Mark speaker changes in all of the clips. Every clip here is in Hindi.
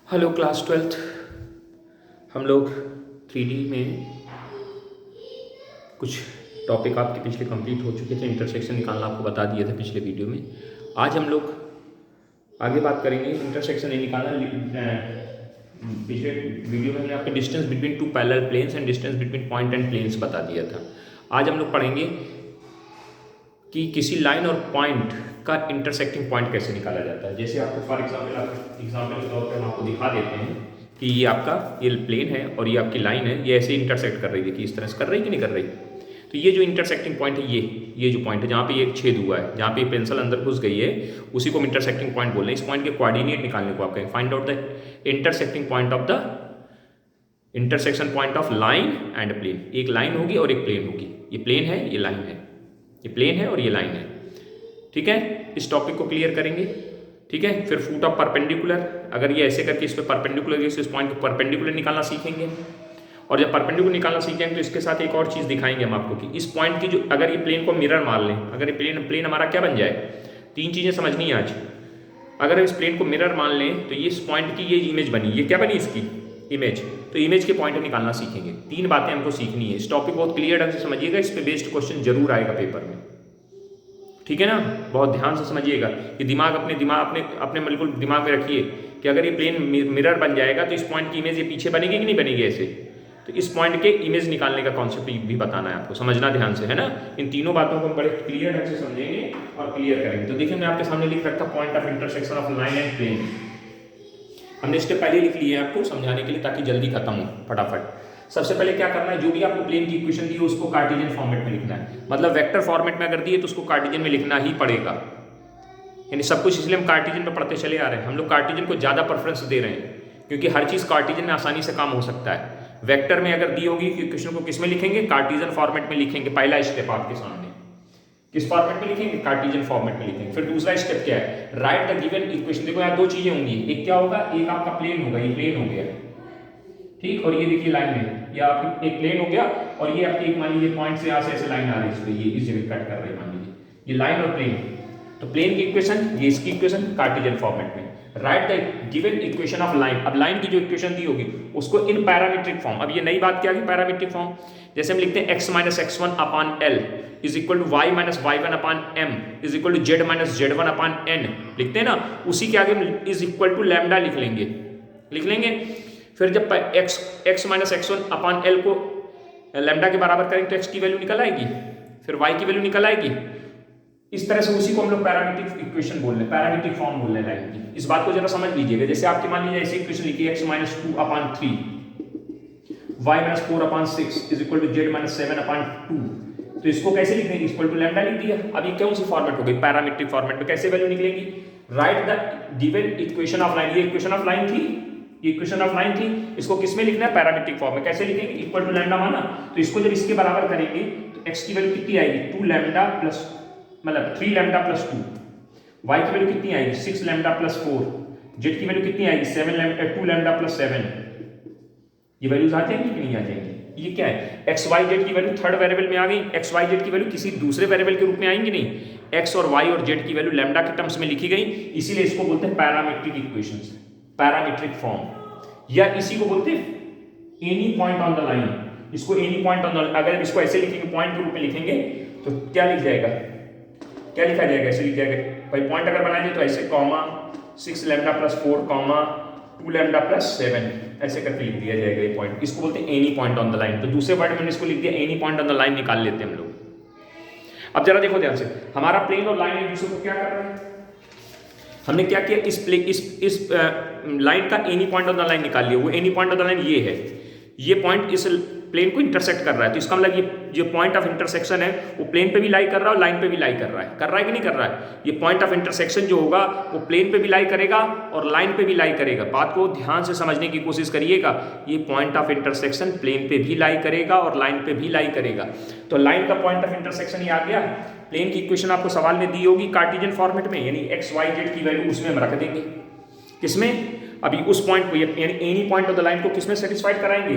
Speaker 1: Hello class twelfth. हम लोग 3D में कुछ टॉपिक आपके पिछले कंप्लीट हो चुके थे। इंटरसेक्शन निकालना आपको बता दिया था पिछले वीडियो में। आज हम लोग आगे बात करेंगे इंटरसेक्शन नहीं निकालना। पिछले वीडियो में हमने आपको distance between two parallel planes and distance between point and planes बता दिया था। आज हम लोग पढ़ेंगे कि किसी लाइन और पॉइंट का इंटरसेक्टिंग पॉइंट कैसे निकाला जाता है। जैसे आपको फॉर एग्जाम्पल के तौर पर हम आपको दिखा देते हैं कि ये आपका ये प्लेन है और ये आपकी लाइन है, ये ऐसे इंटरसेक्ट कर रही है कि इस तरह से कर रही कि नहीं कर रही। तो ये जो इंटरसेक्टिंग पॉइंट है ये जो पॉइंट है जहाँ पे ये छेद हुआ है, जहाँ पे पेंसिल अंदर घुस गई है, उसी को हम इंटरसेक्टिंग पॉइंट बोल रहे हैं। इस पॉइंट के कोऑर्डिनेट निकालने को आप कहें find out the intersecting point of the intersection point of line and plane. एक लाइन होगी और एक प्लेन होगी। ये प्लेन है, ये लाइन है, ये प्लेन है और ये लाइन है। ठीक है, इस टॉपिक को क्लियर करेंगे। ठीक है, फिर फुट ऑफ परपेंडिकुलर, अगर ये ऐसे करके इस पे परपेंडिकुलर इस पॉइंट को परपेंडिकुलर निकालना सीखेंगे। और जब परपेंडिकुलर निकालना सीखेंगे तो इसके साथ एक और चीज़ दिखाएंगे हम आपको कि इस पॉइंट की जो अगर ये प्लेन को मिरर मान लें, अगर ये प्लेन हमारा क्या बन जाए, तीन चीज़ें समझनी है आज। अगर इस प्लेन को मिरर मान लें तो ये इस पॉइंट की ये इमेज बनी, ये क्या बनी इसकी इमेज, तो इमेज के पॉइंट निकालना सीखेंगे। तीन बातें हमको सीखनी है। इस टॉपिक बहुत क्लियर ढंग से समझिएगा, इस पर बेस्ड क्वेश्चन जरूर आएगा पेपर में। ठीक है ना, बहुत ध्यान से समझिएगा। ये दिमाग अपने बिल्कुल दिमाग में रखिए कि अगर ये प्लेन मिरर बन जाएगा तो इस पॉइंट की इमेज ये पीछे बनेगी कि नहीं बनेगी ऐसे। तो इस पॉइंट के इमेज निकालने का कॉन्सेप्ट भी बताना है आपको, समझना ध्यान से, है ना। इन तीनों बातों को हम बड़े क्लियर ढंग से समझेंगे और क्लियर करेंगे। तो देखिए मैं आपके सामने लिख रखा point of intersection of line and plane. हमने स्टेप पहले लिख लिए आपको समझाने के लिए ताकि जल्दी खत्म हो फटाफट। सबसे पहले क्या करना है, जो भी आपको प्लेन की इक्वेशन दी है उसको कार्टेशियन फॉर्मेट में लिखना है। मतलब वेक्टर फॉर्मेट में अगर दिए तो उसको कार्टेशियन में लिखना ही पड़ेगा। यानी सब कुछ इसलिए हम कार्टेशियन में पढ़ते चले आ रहे हैं। हम लोग कार्टेशियन को ज़्यादा प्रेफरेंस दे रहे हैं क्योंकि हर चीज़ कार्टेशियन में आसानी से काम हो सकता है। वेक्टर में अगर दी होगी इक्वेशन को किस में लिखेंगे, कार्टेशियन फॉर्मेट में लिखेंगे। पहला स्टेप आपके सामने किस फॉर्मेट में लिखेंगे, कार्टेशियन फॉर्मेट में लिखेंगे। फिर दूसरा स्टेप क्या है, राइट द गिवन इक्वेशन। देखो यहाँ दो चीजें होंगी, एक क्या होगा, एक आपका प्लेन होगा, ये प्लेन हो गया, ठीक, और ये देखिए लाइन है, ये आपकी एक प्लेन हो गया और ये आपकी एक मान लीजिए पॉइंट से यहाँ से ऐसे लाइन आ रही है, इस पे ये इस जगह कट कर रही है मान लीजिए, ये लाइन और प्लेन। तो प्लेन की इक्वेशन, ये इसकी इक्वेशन कार्टेशियन फॉर्मेट में। Right the given equation of line. अब लाइन की जो इक्वेशन दी होगी उसको इन पैरामीट्रिक फॉर्म। अब ये नई बात क्या है, पैरामीट्रिक फॉर्म। जैसे हम लिखते हैं x minus x1 upon l is equal to y minus y one upon m is equal to z minus z one upon n लिखते हैं ना, उसी के आगे इज इक्वल टू लैम्डा लिख लेंगे। फिर जब x minus x1 upon L को लैम्डा के बराबर करेंगे तो x की वैल्यू निकल आएगी, फिर y की वैल्यू निकल आएगी। इस तरह से उसी को हम लोग पैरामीट्रिक इक्वेशन बोल रहे हैं, पैरामीट्रिक फॉर्म बोल रहे हैं लाइन की। इस बात को जरा समझ लीजिएगा। जैसे आपके मान लीजिए ऐसी इक्वेशन लिखी x minus 2 upon 3 y minus 4 upon 6 is equal to z minus 7 upon 2। तो इसको कैसे लिख देंगे, इक्वल टू लैम्डा लिख दिया। अब ये कौन सी फॉर्मेट हो गई, पैरामीट्रिक फॉर्मेट में। कैसे वैल्यू निकलेगी, right the given equation of line. ये इक्वेशन ऑफ लाइन थी, ये इक्वेशन ऑफ लाइन थी, इसको किस में लिखना है, पैरामीट्रिक फॉर्म में। कैसे लिखेंगे, इक्वल टू लैम्डा माना, तो इसको जब इसके बराबर करेंगे तो x की वैल्यू कितनी आएगी, 2 लैम्डा प्लस मतलब 3 लैम्डा प्लस 2, y की वैल्यू कितनी आएगी 6 लैम्डा प्लस 4, z की वैल्यू कितनी आएगी 2 लैम्डा प्लस 7। ये वैल्यूज आ जाएंगी कि नहीं आ जाएंगी। ये क्या है, एक्स वाई जेड की वैल्यू थर्ड वेरिएबल में आ गई, एक्स वाई जेड की वैल्यू किसी दूसरे वेरिएबल के रूप में आएंगी नहीं, एक्स और वाई और जेड की वैल्यू लैम्डा के टर्म्स में लिखी गई। इसीलिए इसको बोलते हैं पैरामीट्रिक इक्वेशंस, पैरामीट्रिक फॉर्म। या इसी को बोलते हैं any point on the line. इसको एनी पॉइंट ऑन द, अगर इसको ऐसे लिखेंगे पॉइंट के रूप में लिखेंगे तो क्या लिख जाएगा, क्या लिखा जाएगा, ऐसे लिख जाएगा भाई। पॉइंट अगर बनाएंगे तो ऐसे comma 6 lambda plus 4 comma 2 lambda plus 7 ऐसे करके लिख दिया जाएगा ये पॉइंट। इसको बोलते हैं any point on the line. तो दूसरे वर्ड में इसको लिख दिया any point on the line, निकाल लेते हैं हम लोग। अब जरा देखो ध्यान से, हमारा प्लेन और लाइन एक दूसरे को क्या कर रहे हैं, हमने क्या किया, इस लाइन का any point on the line निकाल लिया। वो any point on the line ये है, ये पॉइंट इस प्लेन को इंटरसेक्ट कर रहा है। तो इसका मतलब ये जो पॉइंट ऑफ इंटरसेक्शन है वो प्लेन पे भी लाई कर रहा है और लाइन पे भी लाई कर रहा है कि नहीं कर रहा है। ये पॉइंट ऑफ इंटरसेक्शन जो होगा वो प्लेन पे भी लाई करेगा और लाइन पे भी लाई करेगा। बात को ध्यान से समझने की कोशिश करिएगा। ये पॉइंट ऑफ इंटरसेक्शन प्लेन पे भी लाई करेगा और लाइन पे भी लाई करेगा। तो लाइन का पॉइंट ऑफ इंटरसेक्शन ये आ गया। प्लेन की इक्वेशन आपको सवाल में दी होगी कार्टेशियन फॉर्मेट में, यानी एक्स वाई जेड की वैल्यू उसमें हम रख देंगे। किसमें, अभी उस पॉइंट को, यानी any point of the line को किसमें सेटिस्फाइड कराएंगे,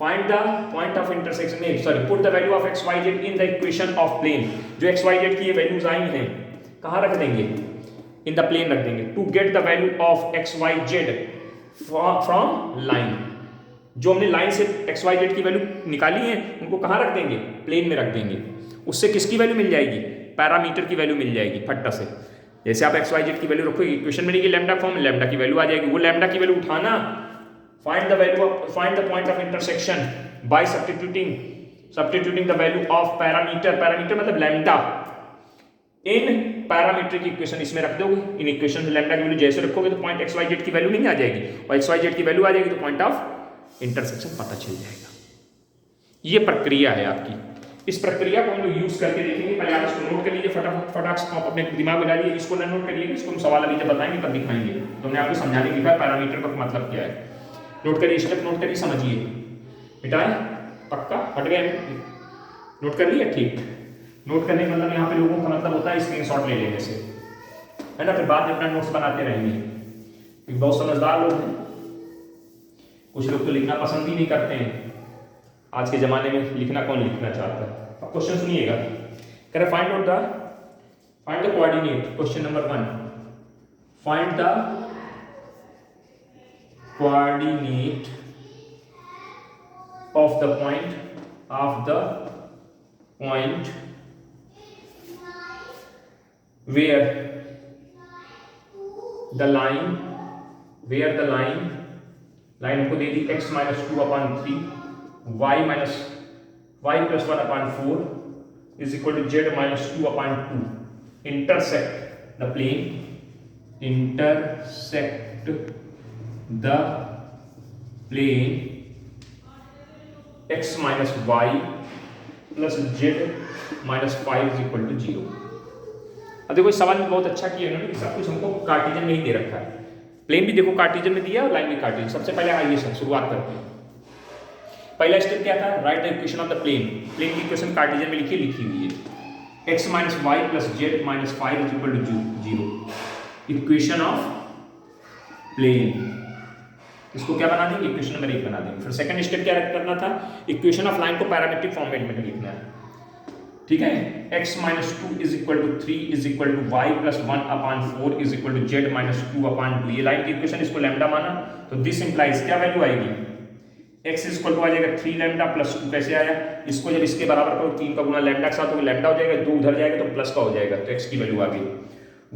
Speaker 1: find the point of intersection में, sorry put the value of x Y Z in the equation of plane. जो एक्स वाई जेड की ये वैल्यूज आई हैं कहाँ रख देंगे, इन द प्लेन रख देंगे। To get the value of x Y z from line. जो हमने लाइन से एक्स वाई जेड की वैल्यू निकाली है उनको कहाँ रख देंगे, प्लेन में रख देंगे। उससे किसकी वैल्यू मिल जाएगी, पैरामीटर की वैल्यू मिल जाएगी फट्टा से। जैसे आप एक्स वाई जेड की वैल्यू रखोगे, इक्वेशन में नहीं कि लैम्डा फॉर्म में लैम्डा की वैल्यू आ जाएगी, वो लैम्डा की वैल्यू उठाना, find the point of intersection bye substituting the value of parameter मतलब लैम्डा इन पैरामीट्रिक इक्वेशन, इसमें रख दोगे। इन इक्वेशन में लैम्डा की वैल्यू जैसे रखोगे तो पॉइंट एक्स वाई जेड की वैल्यू नहीं आ जाएगी, और एक्स वाई जेड की वैल्यू आ जाएगी तो पॉइंट ऑफ इंटरसेक्शन पता चल जाएगा। ये प्रक्रिया है आपकी। इस प्रक्रिया को हम लोग यूज करके देखेंगे। पहले आप इसको नोट कर लीजिए, फटाफट से आप अपने दिमाग में डालिए। इसको ना नोट करिए, इसको हम सवाल अभी जब बताएंगे तब दिखाएंगे, तो हमने आपको समझाने की पैरामीटर का मतलब क्या है। नोट करिए, स्टेप नोट करिए, समझिए। मिटाए पक्का, हट गए, नोट कर लिया, ठीक। नोट करने का मतलब यहाँ पे लोगों का मतलब होता है स्क्रीनशॉट ले लेने से, है ना, फिर बाद में अपना नोट्स बनाते रहेंगे। बहुत समझदार लोग हैं, कुछ लोग तो लिखना पसंद ही नहीं करते हैं। आज के ज़माने में लिखना कौन लिखना चाहता है। अब क्वेश्चन सुनिएगा, कह रहे find the coordinate. Question number 1, find the coordinate of the point where the line हमको दे दी x minus 2/3 y plus 1/4 is equal to z minus 2/2 intersect the plane x minus y plus z minus 5 is equal to 0। अब देखो इस सवाल में बहुत अच्छा किया इन्होंने, सब कुछ हमको कार्टेशियन में ही दे रखा है। प्लेन भी देखो कार्टेशियन में दिया और लाइन भी कार्टेशियन। सबसे पहले आइए शुरुआत करते हैं। पहला स्टेप क्या था, write the equation of the plane की इक्वेशन कार्टेशियन में लिखी हुई है, x minus y plus z minus 5 is equal to 0। Equation of plane, इसको क्या बना देंगे, इक्वेशन नंबर 1 बना देंगे। फिर सेकंड स्टेप क्या करना था, इक्वेशन ऑफ लाइन को पैरामीट्रिक फॉर्मेट में लिखना है, ठीक है। x minus 2 is equal to 3 is equal to y plus 1/4 is equal to z minus 2/2। ये लाइन की इक्वेशन, इसको लैम्डा माना, तो दिस इंप्लाइज क्या वैल्यू आएगी, x is equal to आ जाएगा 3 लैम्डा प्लस 2। कैसे आया, इसको जब इसके बराबर करो 3 का गुना लैम्डा के साथ, तो लैम्डा हो जाएगा, 2 उधर जाएगा तो प्लस का हो जाएगा, तो x की वैल्यू आ गई।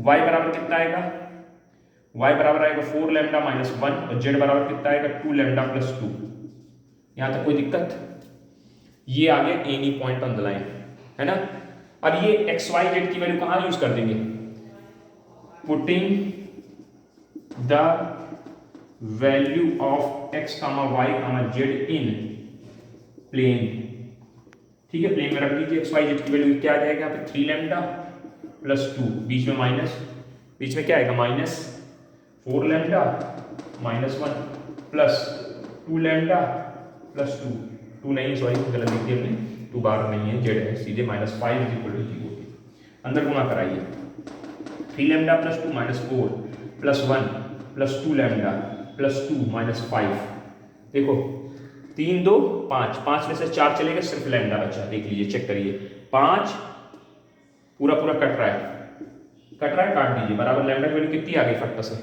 Speaker 1: y बराबर कितना आएगा, y बराबर आएगा 4 लैम्डा माइनस 1, और z बराबर कितना आएगा 2 लैम्डा प्लस 2। यहाँ तक कोई दिक्कत, ये आ गया any point on the line, है ना। अब ये एक्स वाई जेड की वैल्यू कहाँ यूज कर देंगे, putting the value of x, y, z in plane, ठीक है। प्लेन में रख दीजिए एक्स वाई जेड की वैल्यू क्या आ जाएगा यहाँ पे, 3 लैम्डा प्लस 2, बीच में माइनस, बीच में क्या आएगा minus 4 lambda minus 1 plus 2 lambda plus 2 नहीं सॉरी गलत लिख दिया हमने, 2 बार नहीं है, जेड है सीधे, -5 is equal to 0। अंदर गुणा कराइए, 3 lambda plus 2 minus 4 plus 1 plus 2 lambda plus 2 minus 5। देखो 3 2 5, 5 में से 4 चलेगा, सिर्फ लैम्डा बचा। देख लीजिए, चेक करिए, 5 पूरा कट रहा है, काट दीजिए, बराबर लैम्डा की वैल्यू कितनी आ गई फट से,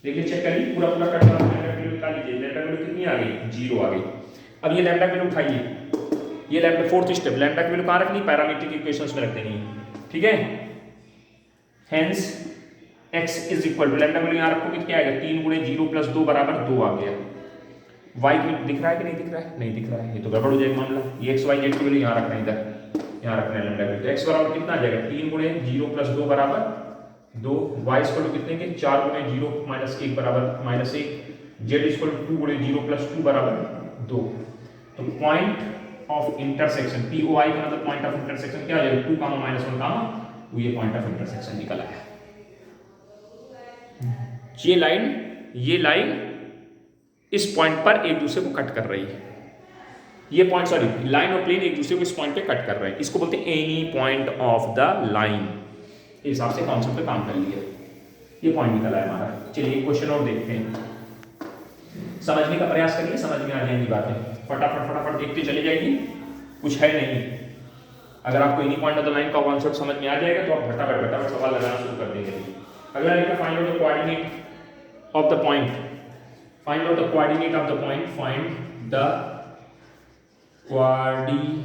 Speaker 1: देखिए चेक करिए, पूरा कट रहा है, लैम्डा की वैल्यू निकाल लीजिए, लैम्डा की वैल्यू कितनी आ गई, 0 आ गई। अब ये लैम्डा की वैल्यू उठाइए, ये लैम्डा फोर्थ स्टेप, लैम्डा की वैल्यू कहाँ रखनी, पैरामीट्रिक इक्वेशंस में रख देनी है, ठीक है। Hence x is equal to lambda value यहाँ रखोगे क्या आएगा, 3 गुणे 0 प्लस 2 बराबर 2 आ गया। y की दिख रहा है कि नहीं दिख रहा है, नहीं दिख रहा है, ये तो गड़बड़ हो जाएगा मामला। ये x y z की वैल्यू यहाँ रखना है, इधर यहाँ रखना है लैम्डा वैल्यू। तो x बराबर कितना आ जाएगा, 3 गुणे 0 प्लस 2 बराबर 2, y इक्वल टू कितने के 4 गुणे 0 माइनस 1 बराबर -1, z इक्वल टू 2 गुणे 0 प्लस 2 बराबर 2। तो पॉइंट ऑफ इंटरसेक्शन, POI का मतलब पॉइंट ऑफ इंटरसेक्शन क्या आ जाएगा, 2 - 1 तो ये पॉइंट ऑफ इंटरसेक्शन निकल आया। ये लाइन इस पॉइंट पर एक दूसरे को कट कर रही है, ये पॉइंट सॉरी लाइन और प्लेन एक दूसरे को इस पॉइंट पे कट कर रहे हैं, इसको बोलते हैं any point of the line. इस हिसाब से कॉन्सेप्ट पे काम कर लिया, ये पॉइंट निकला है हमारा। चलिए क्वेश्चन और देखते हैं, समझने का प्रयास करिए, समझ में आ जाएंगी बातें, फटाफट देखते चले जाएंगी, कुछ है नहीं। अगर आपको any point of the line का कॉन्सेप्ट समझ में आ जाएगा तो आप फटाफट सवाल लगाना शुरू कर देंगे। अगला लिखा find out the coordinate of the point find out the coordinate of the point, find the coordinate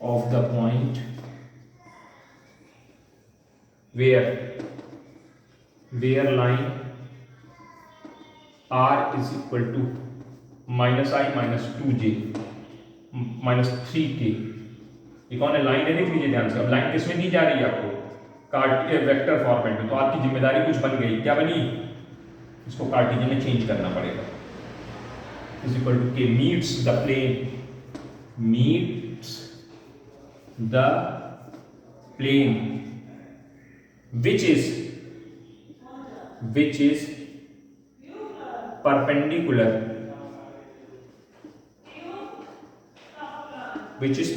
Speaker 1: of the point where line r is equal to minus I minus 2j minus 3k। ये कौन है? लाइन है, देख लीजिए ध्यान से। अब लाइन किसमें दी जा रही है आपको? वेक्टर फॉर्मेट में। तो आपकी जिम्मेदारी कुछ बन गई, क्या बनी? इसको कार्टेशियन में चेंज करना पड़ेगा। इज इक्वल टू के meets the plane, meets the plane which is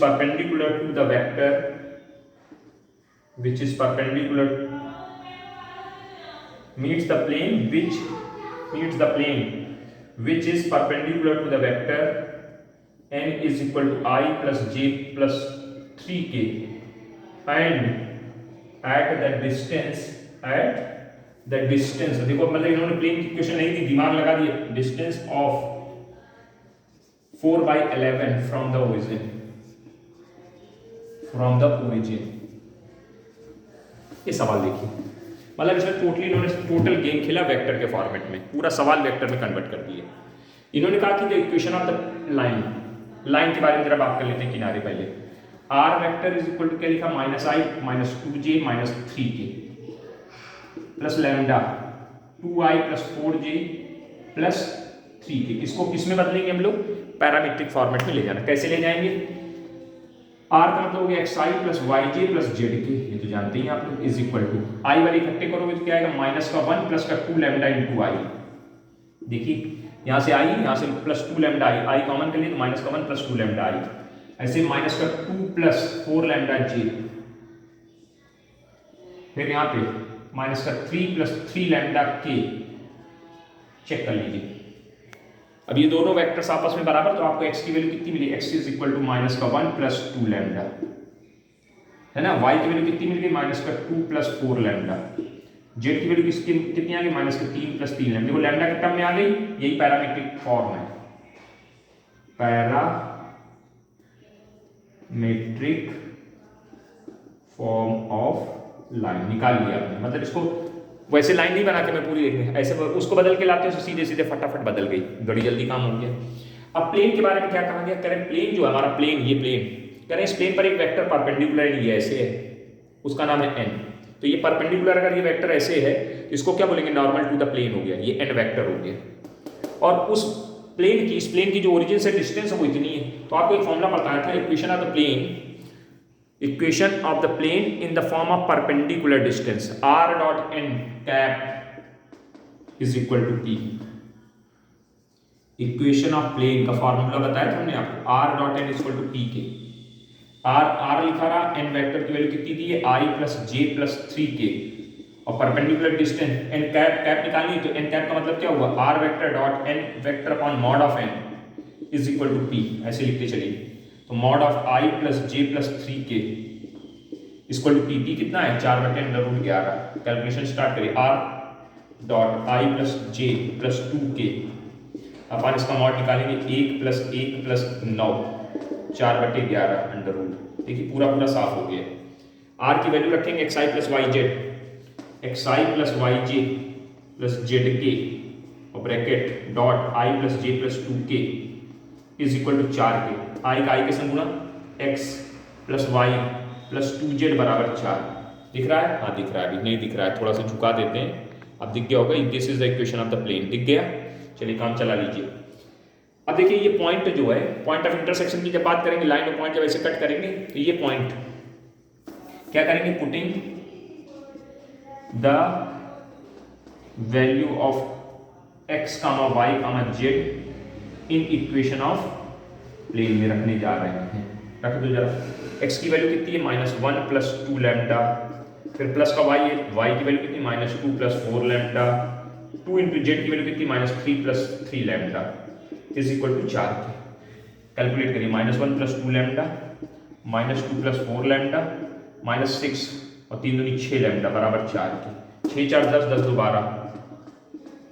Speaker 1: perpendicular to the vector meets the plane which is perpendicular to the vector n is equal to I plus j plus 3k and at the distance देखो मतलब इन्होंने प्लेन की इक्वेशन नहीं दी, दिमाग लगा दिए। Distance of 4/11 from the origin ये सवाल देखिए, मतलब इसमें टोटल गेम खेला वेक्टर के फॉर्मेट में, पूरा सवाल वेक्टर में कन्वर्ट कर दिए। इन्होंने कहा कि the equation of the line के बारे में जरा बात कर लेते हैं। किनारे पहले R vector is equal to क्या लिखा? Minus I minus 2j minus 3k plus lambda 2i plus 4j plus 3k। इसको किस में बदलेंगे हम लोग? पैरामीट्रिक फॉर्मेट में ले जाना। कैसे ले जाएंगे? आर का मतलब हो गया xi plus yj plus zk, ये तो जानते ही आप लोग। इज इक्वल टू आई वाले इकट्ठे करोगे तो क्या आएगा? माइनस का 1 प्लस का 2 लैम्डा इंटू आई। देखिए यहाँ से आई, यहाँ से प्लस 2 लैम्डा आई कॉमन कर लिए तो माइनस का 1 प्लस 2 लैम्डा आई। ऐसे माइनस का 2 प्लस 4 लैम्डा जे, फिर यहाँ पे माइनस का 3 प्लस 3 लैम्डा के। चेक कर लीजिए। अब ये दोनों वेक्टर्स आपस में बराबर, तो आपको x की वैल्यू कितनी मिली? x is equal to minus का 1 प्लस 2 लैम्डा, है ना। y की वैल्यू कितनी मिल गई? माइनस का 2 प्लस 4 लैम्डा। z की वैल्यू कितनी आ गई? माइनस का 3 प्लस 3 लैम्डा। देखो लैम्डा के टर्म में आ गई, यही पैरामीट्रिक फॉर्म है, पैरामीट्रिक फॉर्म ऑफ लाइन निकाल लिया आपने। मतलब इसको वैसे लाइन नहीं बना के मैं पूरी लिखने, ऐसे उसको बदल के लाते हो तो सीधे सीधे फटाफट बदल गई, बड़ी जल्दी काम हो गया। अब प्लेन के बारे में क्या कहा गया? करें प्लेन जो है हमारा प्लेन, ये प्लेन करें, इस प्लेन पर एक वेक्टर परपेंडिकुलर ये ऐसे है, उसका नाम है n। तो ये परपेंडिकुलर अगर ये वेक्टर ऐसे है तो इसको क्या बोलेंगे? नॉर्मल टू द प्लेन हो गया, ये n वेक्टर हो गया। और उस प्लेन की, इस प्लेन की जो ओरिजिन से डिस्टेंस है वो इतनी है। तो आपको एक फॉर्मूला बताया था, equation of the plane in the form of perpendicular distance r dot n cap is equal to p। Equation of plane का फॉर्मूला बताया था हमने आपको, r dot n is equal to p के। r लिखा रहा, n वेक्टर की वैल्यू कितनी दी है? I plus j plus 3k और परपेंडिकुलर डिस्टेंस n कैप निकालनी है। तो n कैप का मतलब क्या हुआ? r vector dot n vector upon mod of n is equal to p। ऐसे लिखते चलिए, तो mod of I plus j plus 3k equal to p कितना है? 4/√11। कैलकुलेशन स्टार्ट करिए। r dot I plus j plus 2k upon इसका मॉड निकालेंगे, 1 प्लस 1 प्लस 9 4/11 √ देखिए पूरा साफ हो गया। r की वैल्यू रखेंगे xi plus yj plus zk और bracket dot i plus j plus 2k is equal to 4k। i का i के संग गुणा x plus y plus 2z बराबर 4। दिख रहा है? हाँ दिख रहा है। अभी नहीं दिख रहा है, थोड़ा सा झुका देते हैं। अब दिख गया होगा, this is the equation of the plane. दिख गया? चलिए काम चला लीजिए। अब देखिए ये पॉइंट जो है, पॉइंट ऑफ इंटरसेक्शन की जब बात करेंगे, लाइन और पॉइंट जब ऐसे कट करेंगे तो ये पॉइंट क्या करेंगे? Putting the value of x, y, z in equation of plane में रखने जा रहे हैं। रख दो जरा। x की वैल्यू कितनी है? -1 प्लस 2 लैम्डा, फिर प्लस का y है, y की वैल्यू कितनी? -2 प्लस 4 लैम्डा, 2 इंटू जेड की वैल्यू कितनी? -3 plus 3 lambda is equal to 4 के। कैलकुलेट करिए, -1 प्लस 2 लैम्डा, -2 प्लस 4 लैम्डा, -6 और 3 दूनी 6 लैम्डा बराबर 4 के। 6 4 10, 10 2 12,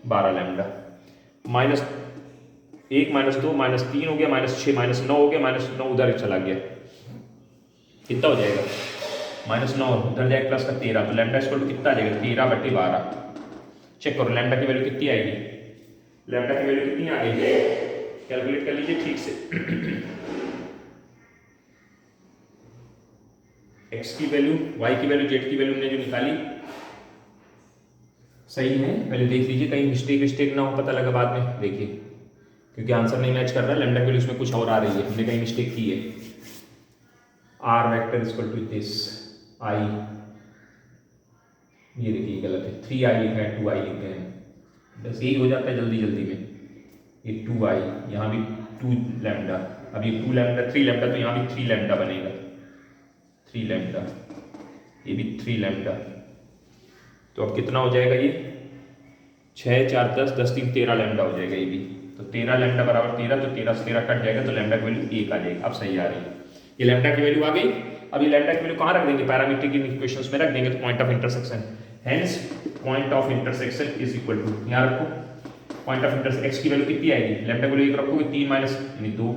Speaker 1: 12 लैम्डा, -1 -2 -3 हो गया, -6 -9 हो गया, -9 उधर चला गया, कितना हो जाएगा -9 उधर जाएगा प्लस का 13, तो लैम्डा इक्वल टू कितना आ जाएगा 13/12। चेक करो लैम्डा की वैल्यू कितनी आएगी, लैम्डा की वैल्यू कितनी आ गई, कैलकुलेट कर लीजिए ठीक से। x की वैल्यू, y की वैल्यू, z की वैल्यू हमने जो निकाली सही है, पहले देख लीजिए कहीं मिस्टेक ना हो, पता लगा बाद में, देखिए क्योंकि आंसर नहीं मैच कर रहा है, लैम्डा की वैल्यू इसमें कुछ और आ रही है, हमने कहीं मिस्टेक की है। r vector equal to this i, ये देखिए गलत है, 3i लिखा है 2i लिखते हैं, बस यही हो जाता है जल्दी जल्दी में, ये 2i, यहाँ भी 2 लैम्डा, अब ये 2 लैम्डा 3 लैम्डा, तो यहाँ भी 3 लैम्डा बनेगा, 3 लैम्डा, ये भी 3 लैम्डा, तो अब कितना हो जाएगा ये 6 4 10, 10 3 13 लैम्डा हो जाएगा ये भी, तो 13 लैम्डा बराबर 13, तो 13 से 13 कट जाएगा, तो लैम्डा की वैल्यू 1 आ जाएगी। अब सही आ रही है, ये लैम्डा की वैल्यू आ गई। अब ये लैम्डा की वैल्यू कहाँ रख देंगे, पैरामीट्रिक इक्वेशंस में रख देंगे, तो point of intersection, hence point of intersection is equal to, यहाँ रखो पॉइंट ऑफ इंटरसेक्शन, एक्स की वैल्यू कितनी आएगी, लैम्डा की वैल्यू 1 रखोगे, 3 माइनस यानी 2,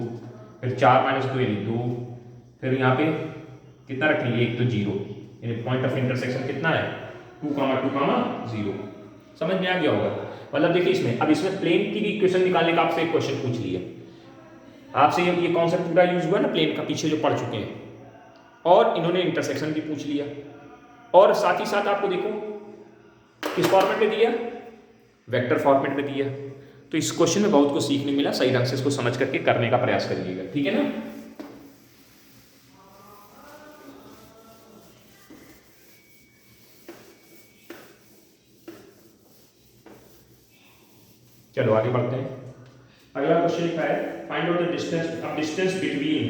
Speaker 1: फिर 4 माइनस 2 यानी 2, फिर यहाँ पे कितना रखेंगे 1, तो 0, यानी पॉइंट ऑफ इंटरसेक्शन कितना है 2, 0। समझ में आ गया होगा, मतलब देखिए इसमें, अब इसमें प्लेन की भी इक्वेशन निकालने का आपसे एक क्वेश्चन पूछ लिया, आपसे ये कॉन्सेप्ट पूरा यूज हुआ ना प्लेन का, पीछे जो पढ़ चुके हैं, और इन्होंने इंटरसेक्शन भी पूछ लिया, और साथ ही साथ आपको देखो किस फॉर्मेट में दिया, वेक्टर फॉर्मेट में दिया, तो इस क्वेश्चन में बहुत कुछ सीखने मिला, सही ढंग से इसको समझ करके करने का प्रयास करिएगा, ठीक है ना। चलो आगे बढ़ते हैं, अगला क्वेश्चन लिखा है find out the distance between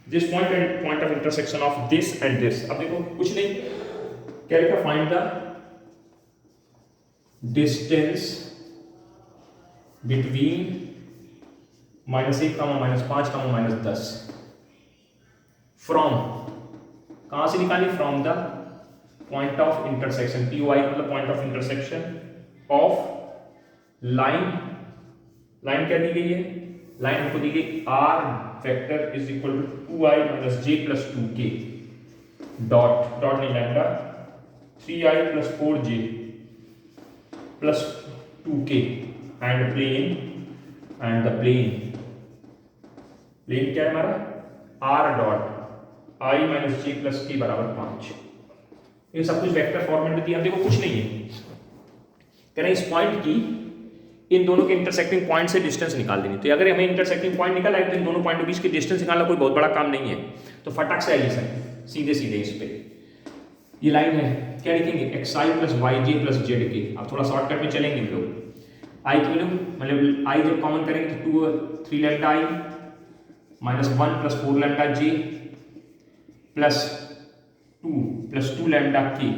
Speaker 1: this point and point of intersection of this and this. अब देखो कुछ नहीं, क्या लिखा, find the distance between -1, -5, -10 from, कहां से निकाली, from the point of intersection, POI मतलब point of intersection of line, line क्या दी गई है, लाइन हमको दी गई r vector is equal to 2i - j + 2k dot नहीं lambda 3i + 4j + 2k and the plane क्या है हमारा r dot i - j + k = 5। ये सब कुछ वेक्टर फॉर्मेट में दिया, देखो कुछ नहीं है, कह रहे हैं इस पॉइंट की इन दोनों के इंटरसेक्टिंग पॉइंट से डिस्टेंस निकाल देनी, तो अगर हमें इंटरसेक्टिंग पॉइंट निकाला है तो इन दोनों पॉइंट के बीच की डिस्टेंस निकालना कोई बहुत बड़ा काम नहीं है, तो फटाक से आइए सर सीधे इस पे, ये लाइन है, क्या लिखेंगे xi + yj + zk। अब थोड़ा शॉर्टकट में चलेंगे हम लोग, i की वैल्यू मतलब i जब कॉमन करेंगे तो 3 lambda i -1 + 4 lambda j + 2 lambda k,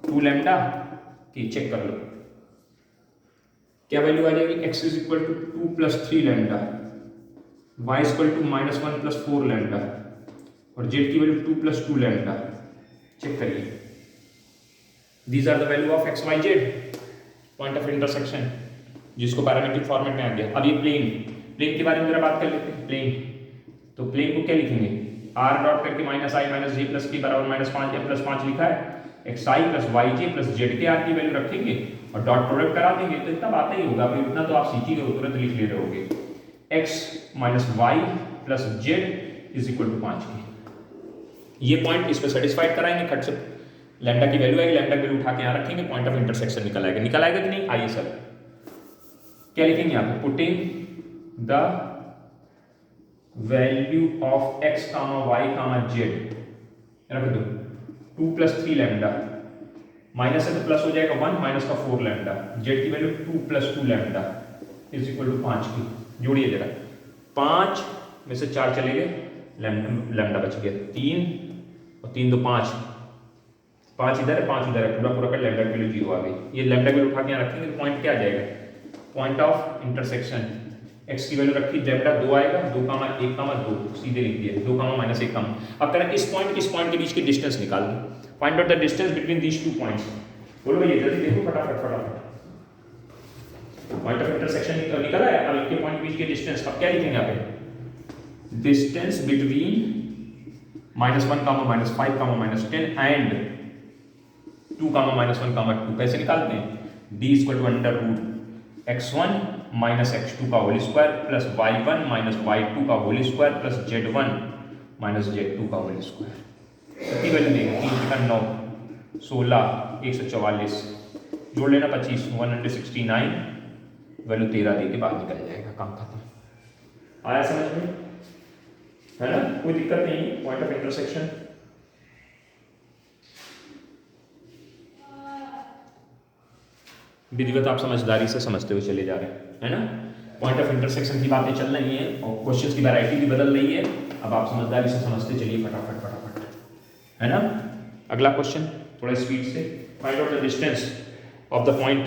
Speaker 1: 2 lambda k, check कर लो क्या वैल्यू आ जाएगी, x = 2 + 3 लैम्डा, y = -1 + 4 लैम्डा, और z की वैल्यू 2 + 2 लैम्डा। चेक करिए, these are the value of x y z, point of intersection, जिसको पैरामीट्रिक फॉर्मेट में आ गया। अब ये प्लेन के बारे में जरा बात कर लेते हैं, प्लेन, तो प्लेन को क्या लिखेंगे, r डॉट करके -i - j + k = -5 या +5 लिखा है, xi + yj + zk r की वैल्यू रखेंगे और डॉट प्रोडक्ट करा देंगे, तो इतना बात ही होगा, फिर इतना तो आप सीख ही गए, तुरंत लिख ले रहे होगे, x - y + z = 5k। ये पॉइंट इसमें सेटिस्फाइड कराएंगे, खट से लैम्डा की वैल्यू आएगी, लैम्डा की वैल्यू उठा के यहाँ रखेंगे, पॉइंट ऑफ इंटरसेक्शन निकल आएगा कि नहीं। आइए सर क्या लिखेंगे यहाँ पे, putting the value of x, y, z रख दो, 2 + 3 लैम्डा, माइनस है तो प्लस हो जाएगा 1 माइनस का 4 लैम्डा, z की वैल्यू 2 + 2 लैम्डा = 5 की, जोड़िए जरा, 5 में से 4 चले गए, लैम्डा बच गया 3 और 3 2 5, 5 इधर है 5 उधर है, पूरा कर लैम्डा की वैल्यू 0 आ गई। ये लैम्डा की वैल्यू उठा के यहाँ रखेंगे तो पॉइंट क्या आ जाएगा, पॉइंट ऑफ इंटरसेक्शन, x की वैल्यू रखी लैम्डा 2 आएगा, 2, 1, 2 सीधे लिख दिया, 2, -1 कम। अब करें इस पॉइंट के बीच की डिस्टेंस निकाल दो, find out the distance between these 2 points. बोलो भैया जल्दी देखो फटाफट फटाफट। पॉइंट ऑफ इंटरसेक्शन निकला है, अब इनके पॉइंट बीच के डिस्टेंस। अब क्या लिखेंगे यहाँ पे? डिस्टेंस बिटवीन -1, -5, -10 एंड 2, -1, -2 कैसे निकालते हैं? d = √x1 - x2 का whole square plus y1 - y2 का whole square plus z1 - z2 का होल स्क्वायर। कितनी वैल्यू देंगे? 3 का 9, 16, 144, जोड़ लेना 25, 169, वैल्यू 13 दे के बाहर निकल जाएगा, काम खत्म। आया समझ में? है ना, कोई दिक्कत नहीं। पॉइंट ऑफ इंटरसेक्शन विधिवत आप समझदारी से समझते हुए चले जा रहे हैं, है ना। पॉइंट ऑफ इंटरसेक्शन की बातें चल रही हैं और क्वेश्चंस की वैरायटी भी बदल रही है। अब आप समझदारी से समझते चलिए फटाफट फटाफट, है ना। अगला क्वेश्चन थोड़ा स्पीड से। Find out the distance of the point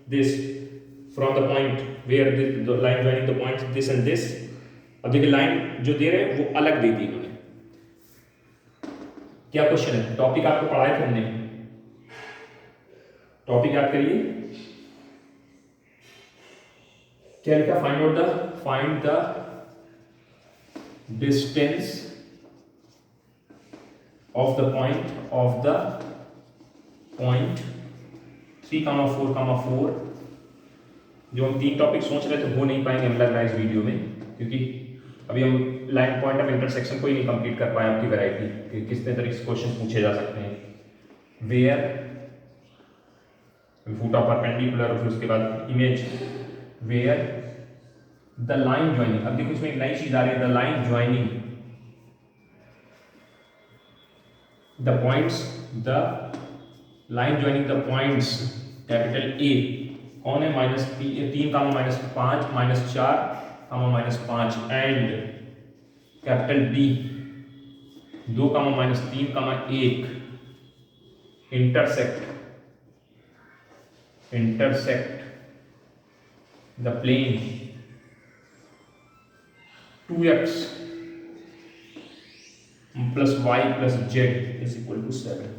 Speaker 1: this from the point where the line joining the point this and this. अब देखिए लाइन जो दे रहे हैं वो अलग दे दी उन्होंने। क्या क्वेश्चन है? टॉपिक आपको पढ़ाया थे हमने, टॉपिक याद करिए। क्या लिखा? Find the distance of the point 3, 4, 4। जो हम 3 टॉपिक सोच रहे थे वो नहीं पाएंगे, हम लग रहा है इस वीडियो में, क्योंकि अभी हम लाइन पॉइंट ऑफ इंटरसेक्शन को ही नहीं कंप्लीट कर पाए। आपकी वैरायटी कि किस तरीके से क्वेश्चन पूछे जा सकते हैं। वेयर फुट ऑफ परपेंडिकुलर, फिर उसके बाद image where the line joining. अब देखो इसमें एक नई चीज आ रही है, the line joining the points, the line joining the points capital A कौन है? -3, -5, -4, -5 and capital B 2, -3, 1 intersect the plane 2x plus y plus z is equal to 7।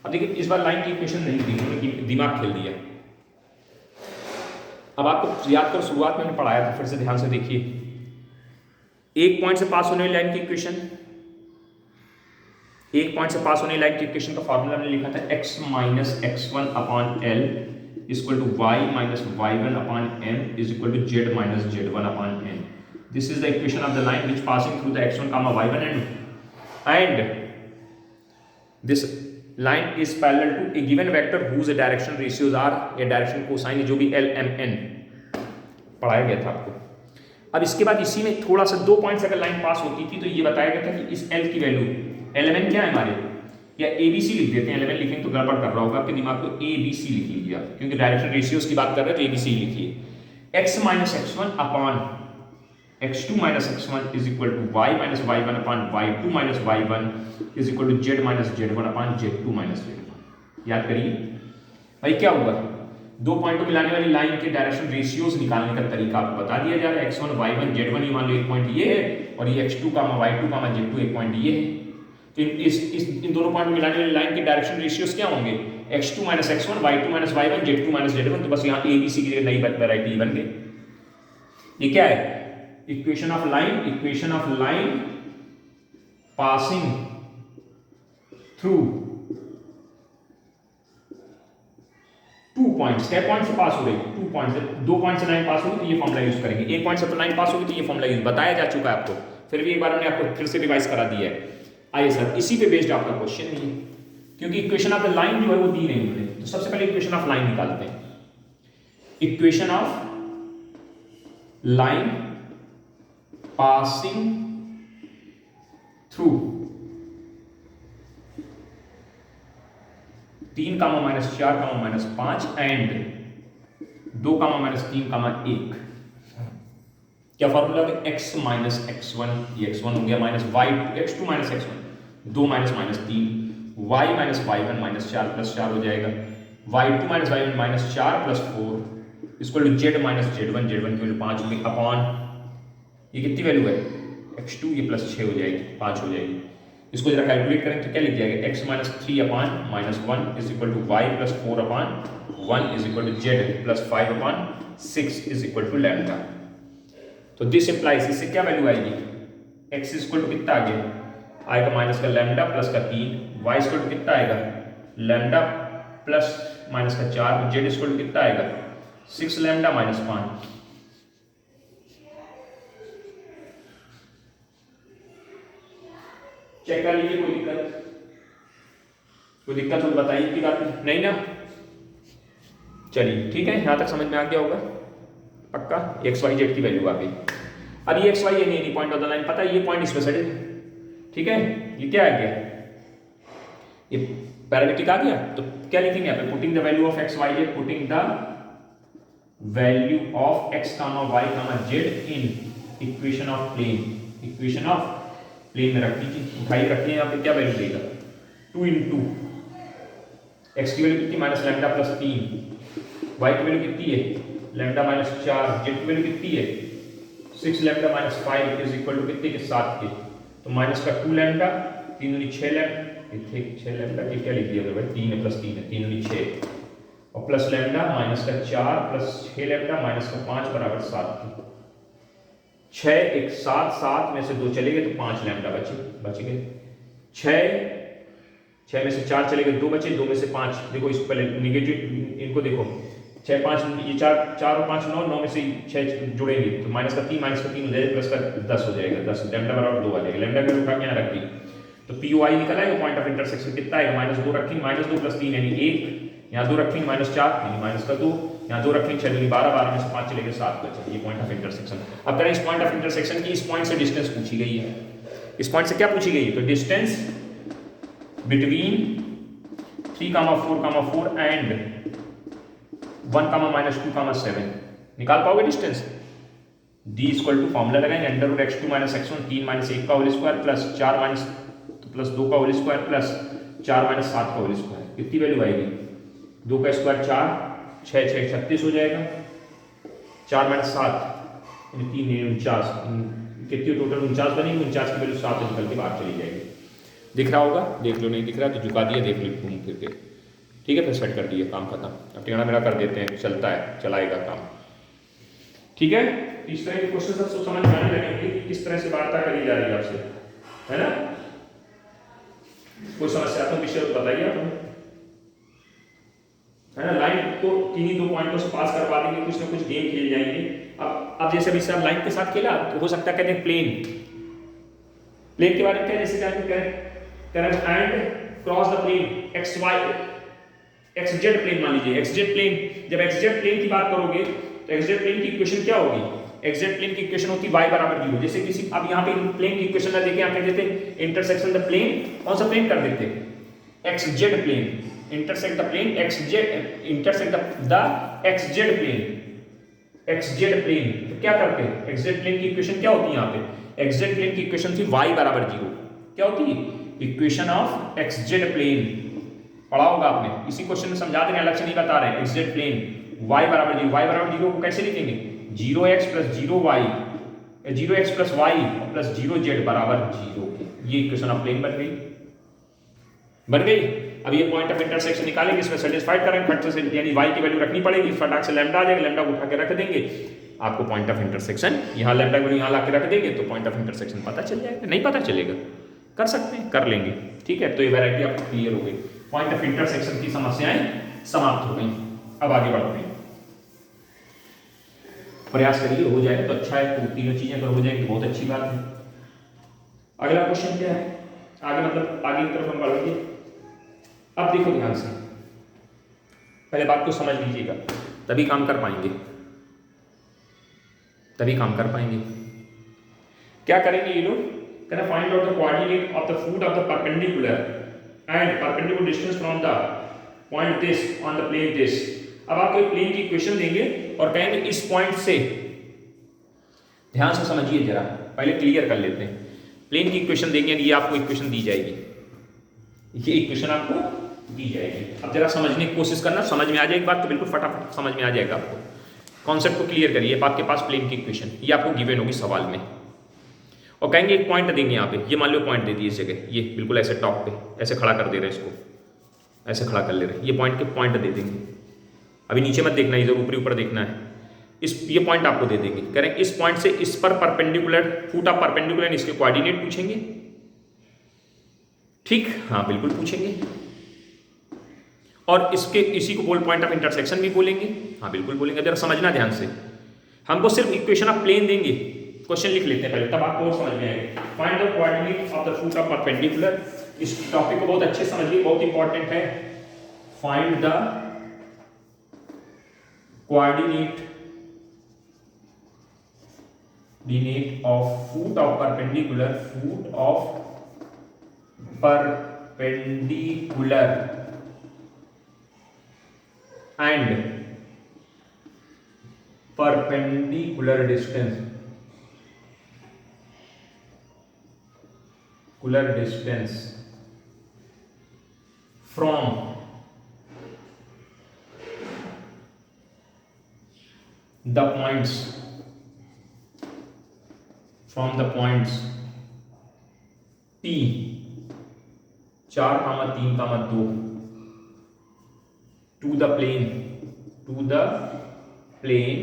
Speaker 1: अब देखिए इस बार लाइन की इक्वेशन नहीं दी, उन्होंने दिमाग खेल दिया। अब आपको याद करो, शुरुआत में मैंने पढ़ाया था, फिर से ध्यान से देखिए। एक पॉइंट से पास होने वाली लाइन की इक्वेशन, एक पॉइंट से पास होने लाइन की इक्वेशन का फॉर्मूला मैंने लिखा था x - x1 upon L equal to y - y1 upon m is equal to z - z1 upon m। This is the equation of the line which passing through the x1, y1 and this line is parallel to a given vector whose direction ratios are a direction cosine जो भी L, M, N पढ़ाया गया था आपको। अब इसके बाद इसी में थोड़ा सा 2 पॉइंट्स अगर लाइन पास होती थी तो ये बताया गया था कि इस L की वैल्यू, एलिमेंट क्या है हमारे, या ABC लिख देते हैं। एलिमेंट लिखेंगे तो गड़बड़ कर रहा होगा आपके दिमाग को, ABC लिख लीजिए क्योंकि डायरेक्शन रेशियोज की बात कर रहे हैं तो ABC लिखिए। x - x1 upon x2 - x1 is equal to y - y1 upon y2 - y1 is equal to z - z1 upon z2 - z1। याद करिए भाई क्या हुआ, 2 पॉइंट को मिलाने वाली लाइन के डायरेक्शन रेशियोज निकालने का तरीका आपको बता दिया जा रहा है। x1, y1, z1 ये मान लो एक पॉइंट ये है और ये x2, y2, z2 एक पॉइंट ये है। तो इन दोनों पॉइंट में मिलाने वाली लाइन के डायरेक्शन रेशियोज क्या होंगे? x2 - x1, y2 - y1, z2 - z1। तो बस यहाँ ABC की नई वैरायटी बन गई। ये क्या है? Equation of line passing through 2 points. क्या पॉइंट से पास हो रही? 2 पॉइंट से, 2 पॉइंट से लाइन पास होगी तो ये फॉर्मूला यूज करेंगे। एक पॉइंट से तो लाइन पास होगी तो ये फॉर्मूला यूज बताया जा चुका है आपको, फिर भी एक बार हमने आपको फिर से रिवाइज करा दिया है। आइए सर, इसी पे बेस्ड आपका क्वेश्चन नहीं है क्योंकि इक्वेशन ऑफ द लाइन जो है वो दी नहीं उन्होंने। तो सबसे पहले इक्वेशन ऑफ लाइन निकालते हैं। Equation of line passing through 3, -4, -5 and 2, -3, 1। क्या फॉर्मूला है? x - x1 ये x1 हो गया, minus y x2 - x1 2 - -3 y - y1 -4 + 4 हो जाएगा, y2 - y1 -4 + 4 इसको z - z1 की वैल्यू 5 होगी अपॉन ये कितनी वैल्यू है x2 ये +6 हो जाएगी 5 हो जाएगी इसको जरा कैलकुलेट करें तो क्या लिख जाएगा, x minus 3 upon minus 1 is equal to y plus 4 upon 1 is equal to z plus 5 upon 6 is equal to lambda. तो दिस इंप्लाइज, इससे क्या वैल्यू आएगी, x इज इक्वल टू कितना आ गया, आएगा माइनस का लैम्डा प्लस का 3, y इज इक्वल टू कितना आएगा, लैम्डा प्लस माइनस का 4, z इज इक्वल टू कितना आएगा 6 लैम्डा माइनस 5। चेक कर लीजिए, कोई दिक्कत हो तो बताइए की बात नहीं ना। चलिए ठीक है, यहां तक समझ में आ गया होगा पक्का। एक्स वाई जेड की वैल्यू आ गई। अब ये एक्स वाई ये नहीं पॉइंट ऑफ द लाइन पता है, ये पॉइंट इसमें सेटल, ठीक है। ये क्या आ गया, ये पैरामीट्रिक आ गया। तो क्या लिखेंगे यहाँ पे, putting the value of x Y z, putting the value of x comma y comma z in equation of plane, equation of plane में रख दीजिए। उठाइए रखिए, यहाँ पे क्या वैल्यू देगा, 2 इंटू एक्स की वैल्यू कितनी माइनस लैम्डा प्लस 3, वाई की वैल्यू कितनी है लैम्डा माइनस 4, जेड की वैल्यू कितनी है 6 lambda minus 5 is equal to कितने के 7 के। तो माइनस का 2 लैम्डा, 3 दूनी 6 लैम्डा, इतने 6 लैम्डा की क्या लिख दिया भाई, 3 है प्लस 3 है, 3 दूनी 6 और प्लस लैम्डा माइनस का 4 प्लस 6 लैम्डा माइनस का 5 बराबर 7 के। 6 1 7, 7 में से 2 चले गए तो 5 लैम्डा बच गए। 6 में से 4 चले गए, 2 बचे, 2 में से 5, देखो इस पहले निगेटिव इनको देखो, 6 5 ये 4 और 5 9, 9 में से 6 जुड़ेंगे तो माइनस का 3 हो जाएगा, प्लस का 10 हो जाएगा, 10 लैम्डा बराबर 2 आ जाएगा। लैम्डा की उठा के यहाँ रख दी तो पी ओ आई निकल आएगा, पॉइंट ऑफ इंटरसेक्शन कितना आएगा, माइनस 2 रखेंगे, माइनस 2 प्लस 3 यानी 1, यहाँ 2 रखेंगे माइनस 4 यानी माइनस का 2, यहाँ 2 रखेंगे 6 यानी 12, 12 में से 5 चलेंगे 7 बचे। ये पॉइंट ऑफ इंटरसेक्शन। अब करें इस पॉइंट ऑफ इंटरसेक्शन की, इस पॉइंट से डिस्टेंस पूछी गई है, इस पॉइंट से क्या पूछी गई है, तो डिस्टेंस बिटवीन 3,4,4 एंड 1,-2,7 निकाल पाओगे distance. d equal to formula लगाएंगे under root x2 minus x1 3 minus 1 का whole square plus 4 minus plus 2 का होल स्क्वायर प्लस 4 माइनस 7 का होल स्क्वायर। कितनी वैल्यू आएगी, 2 का स्क्वायर 4, 6 6 36 हो जाएगा, 4 माइनस 7 यानी 3 49, कितनी टोटल 49 बनेगी, 49 की वैल्यू 7 निकल के बाहर चली जाएगी। दिख रहा होगा, देख लो, नहीं दिख रहा तो झुका दिया, देख लो घूम फिर के, ठीक है। फिर सेट कर दिए, काम खत्म। अब टेढ़ा मेढ़ा कर देते हैं, चलता है, चलाएगा काम, ठीक है। इस तरह के क्वेश्चन सब समझ में आने लगेंगे कि किस तरह से वार्ता करी जा रही है आपसे, है ना। कोई समस्या तो विषय बताइए आप, है ना। लाइन को किन्हीं 2 पॉइंटों से पास करवा देंगे, कुछ ना कुछ गेम खेल जाएंगे। अब जैसे अभी सर लाइन के साथ खेला तो हो सकता है कहते हैं प्लेन के बारे में क्या, जैसे करें and cross the plane x y x z plane, मान लीजिए एक्स जेड प्लेन। जब एक्स जेड प्लेन की बात करोगे तो एक्स जेड प्लेन की इक्वेशन क्या होगी, एक्स जेड प्लेन की इक्वेशन होती है y बराबर 0। जैसे किसी, अब यहाँ पे प्लेन की इक्वेशन ना देखे, आप कह देते इंटरसेक्शन द प्लेन, कौन सा प्लेन कर देते, x z plane, intersect the plane x z, intersect the x z plane, x z plane. तो क्या करते हैं, एक्स जेड प्लेन की इक्वेशन क्या होती है, यहाँ पे एक्स जेड प्लेन की इक्वेशन थी y बराबर 0। क्या होती है, equation of x z plane, पढ़ा होगा आपने, इसी क्वेश्चन में समझा देंगे, अलग से नहीं बता रहे हैं। एक्स जेड प्लेन y बराबर 0, y बराबर 0 को कैसे लिखेंगे, 0x plus 0y, 0x plus y plus 0z बराबर 0। ये इक्वेशन ऑफ प्लेन बन गई। अब ये पॉइंट ऑफ इंटरसेक्शन निकालेंगे, इसमें सेटिस्फाइड करेंगे फट से, यानी y की वैल्यू रखनी पड़ेगी, फटाक से लैम्डा आ जाएगा, लैम्डा को उठा के रख देंगे, आपको पॉइंट ऑफ इंटरसेक्शन यहाँ लैम्डा को यहाँ ला के रख देंगे तो पॉइंट ऑफ इंटरसेक्शन पता चल जाएगा। नहीं पता चलेगा, कर सकते हैं, कर लेंगे, ठीक है। तो ये वैरायटी आपको क्लियर हो गई, पॉइंट ऑफ इंटरसेक्शन की समस्याएं समाप्त हो गई। अब आगे बढ़ते हैं, प्रयास करिए, हो जाएगा तो अच्छा है, तो तीनों चीजें अगर हो जाएंगी तो बहुत अच्छी बात है। अगला क्वेश्चन क्या है, आगे मतलब आगे की तरफ हम बढ़ेंगे। अब देखो ध्यान से, पहले बात को समझ लीजिएगा, तभी काम कर पाएंगे, क्या करेंगे ये लोग, कहना find out the coordinate of the foot of the perpendicular and perpendicular distance from the point this on the plane this. अब आपको एक प्लेन की इक्वेशन देंगे और कहेंगे इस पॉइंट से, ध्यान से समझिए जरा, पहले क्लियर कर लेते हैं। प्लेन की इक्वेशन देंगे, ये आपको इक्वेशन दी जाएगी, ये इक्वेशन आपको दी जाएगी। अब जरा समझने की कोशिश करना, समझ में आ जाएगी बात तो बिल्कुल फटाफट समझ में आ जाएगा आपको। कॉन्सेप्ट को क्लियर करिए, आपके पास प्लेन की इक्वेशन, ये आपको गिवन होगी सवाल में, और कहेंगे एक पॉइंट देंगे यहाँ पे, ये मान लो पॉइंट दे दिए इस जगह, ये बिल्कुल ऐसे टॉप पे ऐसे खड़ा कर दे रहे हैं इसको, ऐसे खड़ा कर ले रहे हैं, ये पॉइंट के पॉइंट दे देंगे। अभी नीचे मत देखना, इधर ऊपरी ऊपर देखना है। ये पॉइंट आपको दे देंगे, कह रहे हैं इस पॉइंट से इस पर परपेंडिकुलर, फुट ऑफ परपेंडिकुलर, इसके कोऑर्डिनेट पूछेंगे। ठीक, हाँ बिल्कुल पूछेंगे। और इसके इसी को बोल पॉइंट ऑफ इंटरसेक्शन भी बोलेंगे, हाँ बिल्कुल बोलेंगे। जरा समझना ध्यान से, हमको सिर्फ इक्वेशन ऑफ प्लेन देंगे, क्वेश्चन लिख लेते हैं पहले, तब आपको समझ में आएगा। Find the coordinate of the foot of perpendicular. इस टॉपिक को बहुत अच्छे से समझिए, बहुत इंपॉर्टेंट है। Find the coordinate of foot of perpendicular, foot of perpendicular and perpendicular distance from the points P 4, 3, 2 to the plane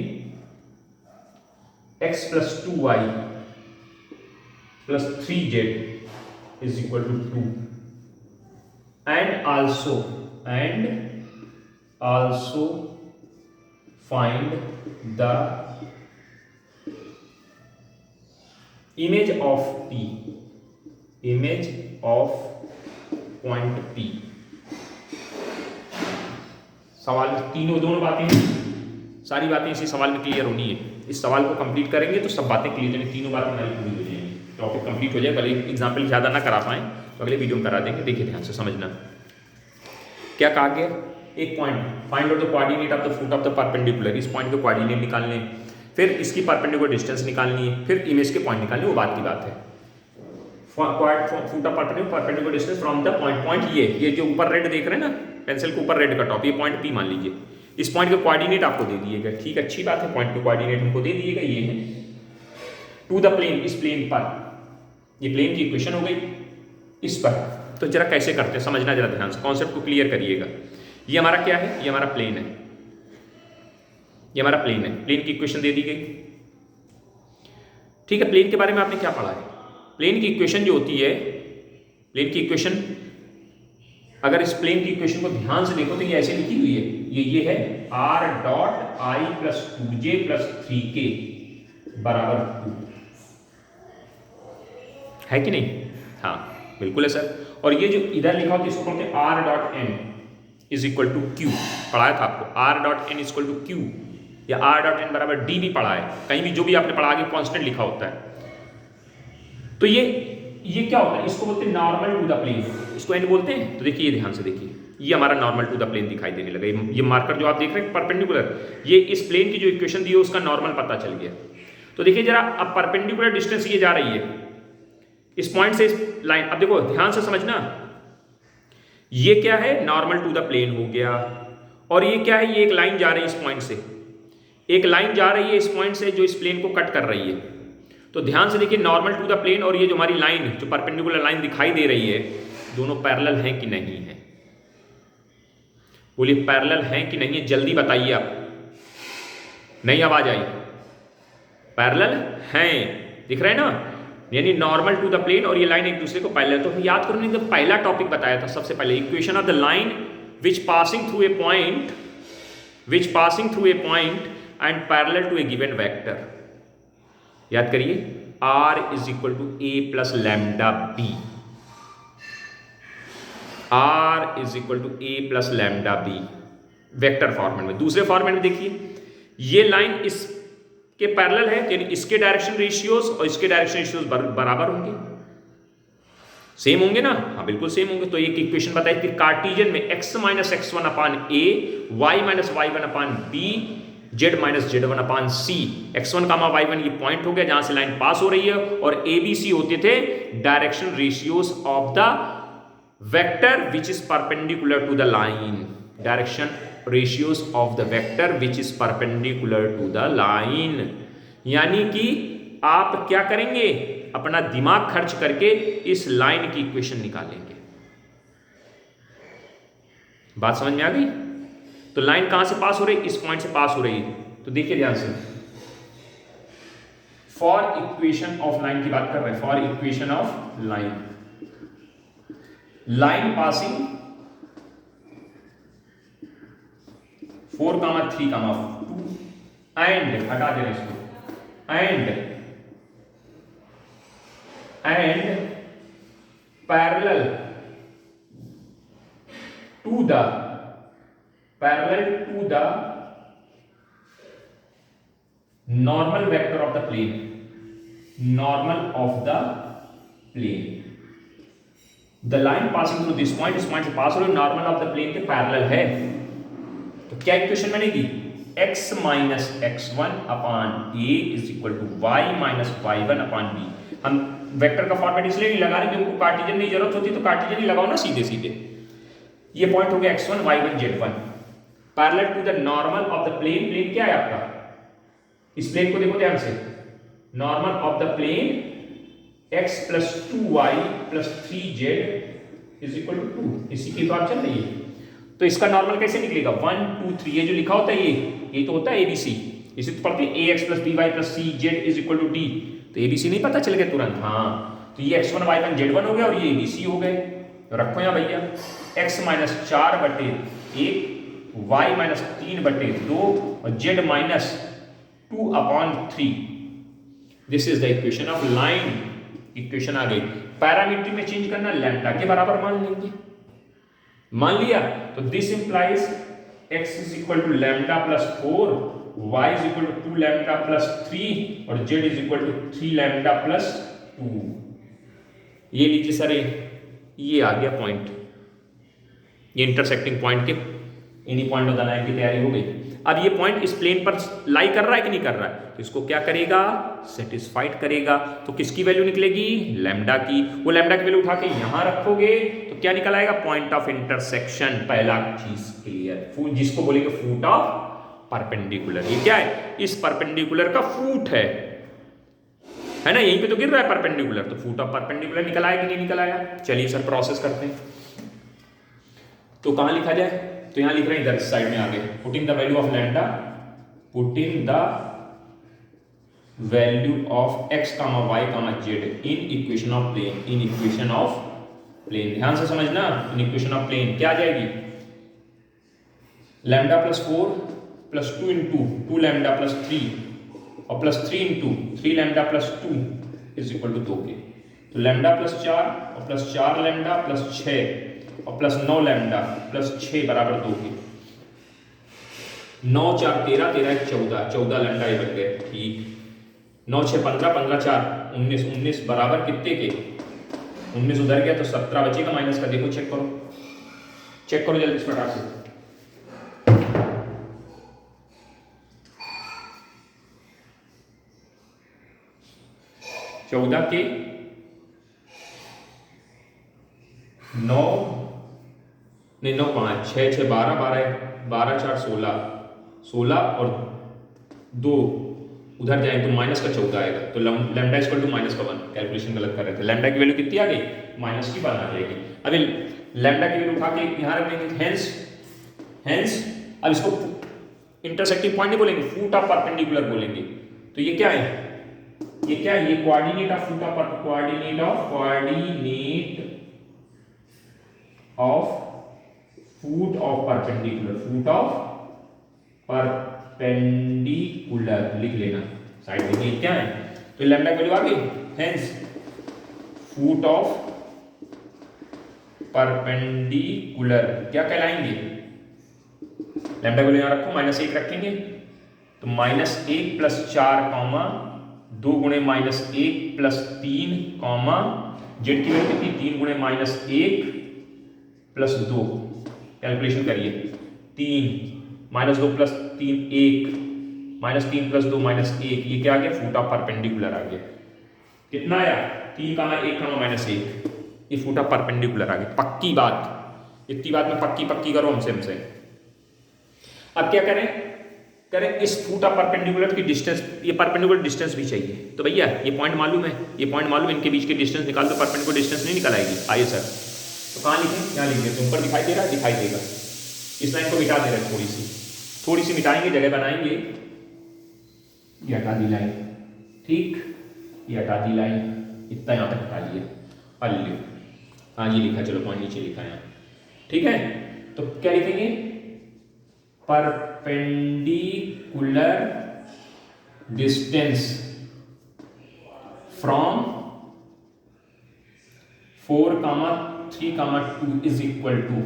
Speaker 1: x plus 2y plus 3z is equal to 2, and also find the image of point P। सवाल दोनों बातें, सारी बातें इसी सवाल में क्लियर होनी है। इस सवाल को कंप्लीट करेंगे तो सब बातें क्लियर होंगी, तीनों बातें हमारी पूरी हो जाएंगी, टॉपिक कंप्लीट हो जाए। भले एग्जाम्पल ज़्यादा ना करा पाएँ तो अगले वीडियो में करा देंगे। देखिए ध्यान से समझना, क्या कहा गया। एक point, find out the coordinate of the foot of the perpendicular, इस पॉइंट के कोऑर्डिनेट निकालने, फिर इसकी परपेंडिकुलर डिस्टेंस निकालनी है, फिर इमेज के पॉइंट निकालने, वो बात की बात है। Foot of perpendicular distance from the point, ये जो ऊपर रेड देख रहे हैं ना, पेंसिल के ऊपर रेड का टॉप, ये पॉइंट P मान लीजिए। इस पॉइंट के कोऑर्डिनेट आपको दे दिएगा, ठीक, अच्छी बात है, पॉइंट के कोऑर्डिनेट हमको दे दिएगा, ये है टू द प्लेन, इस प्लेन पर, ये प्लेन की इक्वेशन हो गई इस पर। तो जरा कैसे करते हैं समझना, जरा ध्यान से कॉन्सेप्ट को क्लियर करिएगा। ये हमारा क्या है, ये हमारा प्लेन है, ये हमारा प्लेन है, प्लेन की इक्वेशन दे दी गई, ठीक है। प्लेन के बारे में आपने क्या पढ़ा है, प्लेन की इक्वेशन जो होती है, प्लेन की इक्वेशन, अगर इस प्लेन की इक्वेशन को ध्यान से देखो तो ये ऐसे लिखी हुई है, ये है r dot i plus 2j plus 3k बराबर 2, है कि नहीं? हाँ बिल्कुल है सर। और ये जो इधर लिखा होता है इसको बोलते हैं r dot n is equal to q, पढ़ाया था आपको, r dot n is equal to q, या r डॉट n बराबर d भी पढ़ा है, कहीं भी जो भी आपने पढ़ा आगे कांस्टेंट लिखा होता है। तो ये क्या होता है, इसको बोलते हैं नॉर्मल टू द प्लेन, इसको n बोलते हैं। तो देखिए ध्यान से देखिए, ये हमारा नॉर्मल टू द प्लेन दिखाई देने लगा, ये मार्कर जो आप देख रहे हैं परपेंडिकुलर, ये इस प्लेन की जो इक्वेशन दी है उसका नॉर्मल पता चल गया। तो देखिए जरा, अब परपेंडिकुलर डिस्टेंस ये जा रही है इस पॉइंट से इस लाइन, अब देखो ध्यान से समझना, ये क्या है, नॉर्मल टू द प्लेन हो गया, और ये क्या है, ये एक लाइन जा रही है इस पॉइंट से, एक लाइन जा रही है इस पॉइंट से जो इस प्लेन को कट कर रही है। तो ध्यान से देखिए, नॉर्मल टू द प्लेन और ये जो हमारी लाइन, जो परपेंडिकुलर लाइन दिखाई दे रही है, दोनों पैरेलल हैं कि नहीं है? बोलिए पैरेलल हैं कि नहीं है, जल्दी बताइए आप, नहीं आवाज आई, पैरेलल हैं, दिख रहे हैं ना, यानी नॉर्मल टू द प्लेन और ये लाइन एक दूसरे को पैरेलल। तो याद करो, तो पहला टॉपिक बताया था सबसे पहले, equation of the line which passing through a point and parallel to a given vector. याद करिए, r is equal to a plus lambda b, r is equal to a plus lambda b, vector format में। दूसरे फॉर्मेट में देखिए, ये लाइन इसके पैरेलल है, यानी इसके डायरेक्शन रेशियोज और इसके डायरेक्शन रेशियोज बराबर होंगे, सेम होंगे ना, हाँ बिल्कुल सेम होंगे। तो एक इक्वेशन बताई थी कार्टेशियन में, x minus x1 upon a, y minus y1 upon b, z minus z1 upon c। x1 comma y1 ये पॉइंट हो गया जहां से लाइन पास हो रही है, और a b c होते थे direction ratios of the vector which is perpendicular to the line, direction ratios of the vector which is perpendicular to the line. यानी कि आप क्या करेंगे, अपना दिमाग खर्च करके इस लाइन की इक्वेशन निकालेंगे। बात समझ में आ गई? तो लाइन कहां से पास हो रही? इस पॉइंट से पास हो रही है। तो देखिए ध्यान से, फॉर इक्वेशन ऑफ लाइन की बात कर रहे हैं। For equation of line, line passing 4, 3, 2 and, हटा देना इसको, and parallel to the normal vector of the plane, normal of the plane, the line passing through this point, इस पॉइंट से पास हो रही, नॉर्मल ऑफ द प्लेन के पैरेलल है। तो क्या इक्वेशन बनेगी? x minus x1 upon a is equal to y minus y1 upon b। हम वेक्टर का फॉर्मेट इसलिए नहीं लगा रहे क्योंकि कार्टेशियन की जरूरत होती, तो कार्टेशियन ही लगाओ ना सीधे सीधे। ये पॉइंट हो गया x1 y1 z1 parallel to the normal of the plane. Plane क्या है आपका? इस प्लेन को देखो ध्यान से, normal of the plane x plus 2y plus 3z is equal to 2। इसी की बात चल रही है। तो इसका नॉर्मल कैसे निकलेगा? 1 2 3, ये जो लिखा होता है ये तो होता है ABC। इसे तो पढ़ते हैं ax plus by plus cz is equal to d। तो ABC नहीं पता चल गया तुरंत? हाँ, तो ये x1 y1 z1 हो गया और ये ABC हो गए। तो रखो यहाँ भैया, x माइनस 4/1, y माइनस 3/2 और z minus 2/3। This is the equation of line. Equation आ गई। पैरामीटर में चेंज करना, लैम्डा के बराबर मान लेंगे। मान लिया तो this implies x is equal to lambda plus 4, y is equal to 2 lambda plus 3 और z is equal to 3 lambda plus 2। ये लीजिए सर, ये आ गया पॉइंट, ये इंटरसेक्टिंग पॉइंट के इन्हीं पॉइंट ऑफ द लाइन की तैयारी हो गई। अब ये पॉइंट इस प्लेन पर लाई कर रहा है कि नहीं कर रहा है? तो इसको क्या करेगा? सेटिस्फाइड करेगा। तो किसकी वैल्यू निकलेगी? लैम्डा की। वो लैम्डा की वैल्यू उठा के यहां रखोगे तो क्या निकल आएगा? Point of intersection. पहला चीज क्लियर, जिसको बोलेंगे फूट ऑफ परपेंडिकुलर। ये क्या है? इस परपेंडिकुलर का फूट है ना, यहीं पे तो गिर रहा है परपेंडिकुलर, तो फूट ऑफ परपेंडिकुलर निकल आया कि नहीं निकल आया? चलिए सर प्रोसेस करते हैं। तो कहां लिखा जाए? तो यहां लिख रहे हैं इधर साइड में आगे, putting the value of lambda, putting the value of x, y, z in equation of plane. In equation of plane, ध्यान से समझना। इन इक्वेशन ऑफ प्लेन क्या आ जाएगी? Lambda plus 4 plus 2 into 2 lambda plus 3 और plus 3 into 3 lambda plus 2 is equal to 2 के। तो लैम्डा प्लस 4 और प्लस 4 लैम्डा प्लस 6 और प्लस 9 लैम्डा प्लस 6 बराबर 2 के। 9 4 13, 13 14, 14 लैम्डा ये बन गए। ठीक, 9 6 15, 15 4 19, 19 बराबर कितने के? 19 उधर गया तो 17 बचेगा माइनस का। देखो चेक करो जल्दी इस फटाक से। 14 के 9 नहीं 9 5 6 6 12 12 4 16 16 और 2 उधर जाए तो माइनस का 14 आएगा। तो लैम्डा इक्वल टू माइनस का 1। कैलकुलेशन गलत कर रहे थे। लैम्डा की वैल्यू कितनी आ गई? माइनस की 1 आ जाएगी। अभी लैम्डा की वैल्यू उठा के यहां रख देंगे। हेंस अब इसको इंटरसेक्टिंग पॉइंट नहीं बोलेंगे, फूट ऑफ परपेंडिकुलर बोलेंगे। तो ये क्या है? ये क्या है? ये coordinate of foot of coordinate of foot of perpendicular. Foot of perpendicular लिख लेना साइड में। ये क्या है? तो लैम्डा की वैल्यू आ गई। हेंस फूट ऑफ परपेंडिकुलर क्या कहलाएंगे? लैम्डा की वैल्यू यहां रखो, -1 रखेंगे तो -1 प्लस 4 कॉमा 2 गुणे -1 प्लस 3 कॉमा जेड की वैल्यू कितनी? 3 गुणे -1 प्लस 2। कैलकुलेशन करिए। 3 -2 प्लस 3 1, -3 प्लस 2 -1। ये क्या आ गया? फूट ऑफ परपेंडिकुलर आ गया। कितना आया? 3 कॉमा 1 कॉमा -1। ये फूट ऑफ परपेंडिकुलर आ गया। पक्की बात, इतनी बात में पक्की करो हमसे। अब क्या करें? कह रहे इस फुट ऑफ परपेंडिकुलर की डिस्टेंस, ये परपेंडिकुलर डिस्टेंस भी चाहिए। तो भैया ये पॉइंट मालूम है, ये पॉइंट मालूम है, इनके बीच की डिस्टेंस निकाल दो, परपेंडिकुलर डिस्टेंस नहीं निकल आएगी। आइए सर, तो कहाँ लिखें, क्या लिखें, तो ऊपर दिखाई दे रहा है, दिखाई देगा। इस लाइन को मिटा दे रहा है, थोड़ी सी मिटाएंगे, जगह बनाएंगे, ये हटा दी लाइन, ठीक, ये हटा दी लाइन, इतना यहाँ तक हटा लिया, अल्ले, हाँ ये लिखा, चलो पॉइंट नीचे लिखा है, ठीक है। तो क्या लिखेंगे, perpendicular distance from 4, 3, 2 is equal to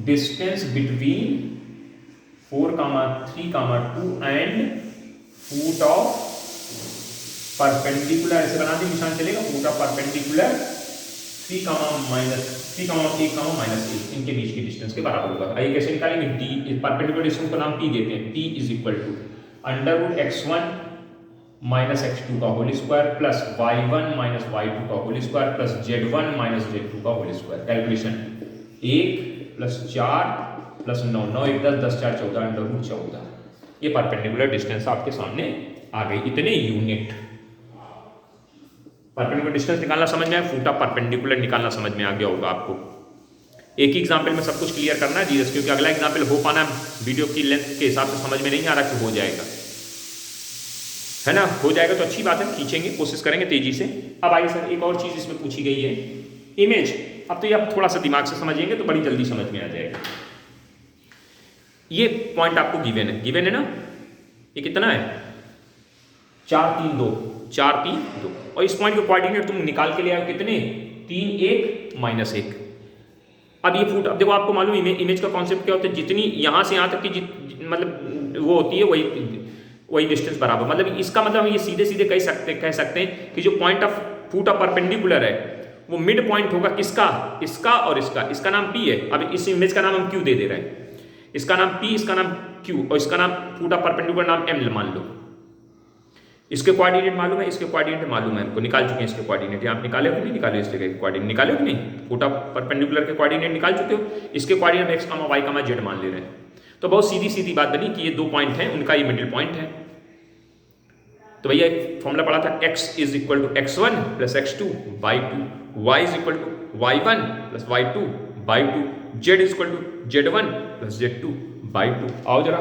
Speaker 1: distance between 4, 3, 2 and foot of perpendicular, ऐसे बना दी, निशान चलेगा, फुट ऑफ परपेंडिकुलर 3, -1, इनके बीच की डिस्टेंस के बराबर होगा। आइए कैसे निकालेंगे, डी, परपेंडिकुलर डिस्टेंस को नाम पी देते हैं, P is equal to √x1 - x2 का whole square plus y1 - y2 का whole square plus z1 - z2 का होल स्क्वायर। कैलकुलेशन 1 + 4 + 9, 9 1 10, 10 4 14, √14। ये परपेंडिकुलर डिस्टेंस आपके सामने आ गई, इतने यूनिट। परपेंडिकुलर डिस्टेंस निकालना समझ में आया, फुट ऑफ परपेंडिकुलर निकालना समझ में आ गया होगा आपको। एक ही एग्जाम्पल में सब कुछ क्लियर करना है धीरे से, क्योंकि अगला एग्जाम्पल हो पाना वीडियो की लेंथ के हिसाब से समझ में नहीं आ रहा कि हो जाएगा, है ना, हो जाएगा तो अच्छी बात है, खींचेंगे, कोशिश करेंगे तेजी से। अब आइए सर, एक और चीज़ इसमें पूछी गई है, इमेज। अब तो ये आप थोड़ा सा दिमाग से समझेंगे तो बड़ी जल्दी समझ में आ जाएगा। ये पॉइंट आपको गिवन है ना, ये कितना है, 4 3 2, 4 3 2, और इस पॉइंट के कोऑर्डिनेट तुम निकाल के ले आओ कितने, 3 1 -1। अब ये फुट, अब देखो आपको मालूम इमेज का कॉन्सेप्ट क्या होता है, जितनी यहाँ से यहाँ तक की मतलब वो होती है, वही डिस्टेंस बराबर, मतलब इसका मतलब हम ये सीधे सीधे कह सकते हैं कि जो point of foot of perpendicular है वो मिड पॉइंट होगा किसका, इसका और इसका नाम P है। अब इस इमेज का नाम हम Q दे रहे हैं, इसका नाम P, इसका नाम Q, और इसका नाम फुट ऑफ परपेंडिकुलर नाम M मान लो। इसके कोऑर्डिनेट मालूम है, इसके कोऑर्डिनेट मालूम है हमको, निकाल चुके हैं इसके कोऑर्डिनेट। आप निकाले हो कि नहीं निकाले, इस जगह कोऑर्डिनेट निकाले हो कि नहीं, फुट ऑफ परपेंडिकुलर के कोऑर्डिनेट निकाल चुके हो। इसके कोऑर्डिनेट x, y, z मान ले रहे हैं, तो बहुत सीधी सीधी बात बनी कि ये 2 पॉइंट हैं, उनका ये मिडिल पॉइंट है। तो भैया एक फॉर्मूला पढ़ा था, x = x1 + x2 / 2, y = y1 + y2 / 2, z = z1 + z2 / 2। आओ जरा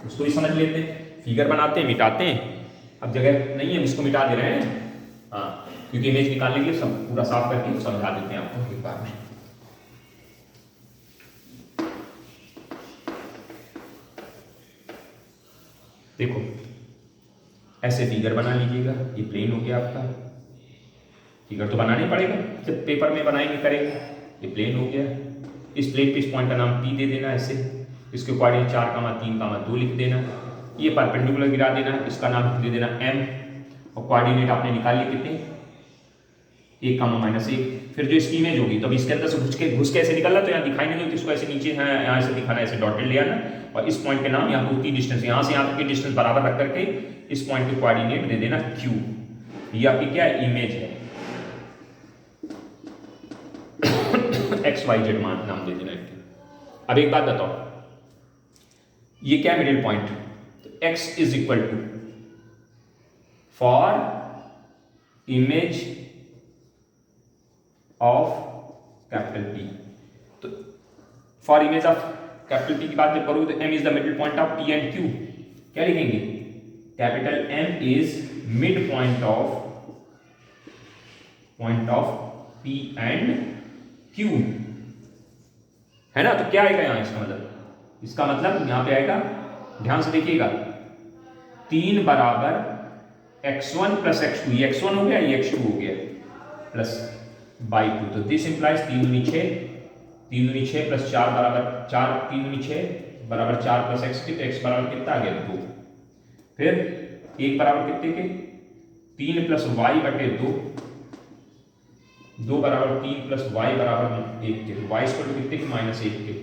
Speaker 1: उसको ही समझ लेते हैं, फिगर बनाते हैं, मिटाते हैं। अब जगह नहीं है, इसको मिटा दे रहे हैं, हाँ, क्योंकि इमेज निकालने के लिए सब पूरा साफ करके समझा देते हैं आपको एक बार में। देखो ऐसे फिगर बना लीजिएगा, ये प्लेन हो गया आपका, फिगर तो बनाना ही पड़ेगा, जब पेपर में बनाएंगे करेंगे। ये प्लेन हो गया, इस प्लेन पे इस पॉइंट का नाम P दे देना ऐसे, इसके कोऑर्डिनेट 4, 3, 2 लिख देना, ये परपेंडिकुलर गिरा देना, इसका नाम दे देना M, और कोऑर्डिनेट आपने निकाल लिए कितने, 1, -1। फिर जो इसकी इमेज होगी, तो अब इसके अंदर से घुस के ऐसे निकलना, तो यहाँ दिखाई नहीं देती, इसको ऐसे नीचे यहाँ से दिखाना, ऐसे डॉटेड ले आना, और इस पॉइंट के नाम यहाँ उतनी डिस्टेंस, यहाँ से यहाँ तक की डिस्टेंस बराबर रख करके इस पॉइंट के कोऑर्डिनेट दे देना Q। ये आपकी क्या इमेज है, x y z नाम दे देना। अब एक बात बताओ, ये क्या मिडिल पॉइंट, तो x = for image of capital P, तो for image of capital P की बात जब करोगे तो M is the middle point of P and Q। क्या लिखेंगे, capital M is mid point of P and Q, है ना। तो क्या आएगा यहाँ, इसका मतलब यहाँ पे आएगा, ध्यान से देखिएगा, 3 बराबर x1 + x2, ये x1 हो गया, ये x2 हो गया, प्लस /2, तो दिस इंप्लाइज 3 दूनी 6 + 4 बराबर 4, 3 दूनी 6 बराबर 4 + x, तो x बराबर कितना आ गया, 2। फिर 1 बराबर कितने के, 3 + y/2, 2 बराबर 3 + y बराबर 1 के, y = कितने के, -1 के,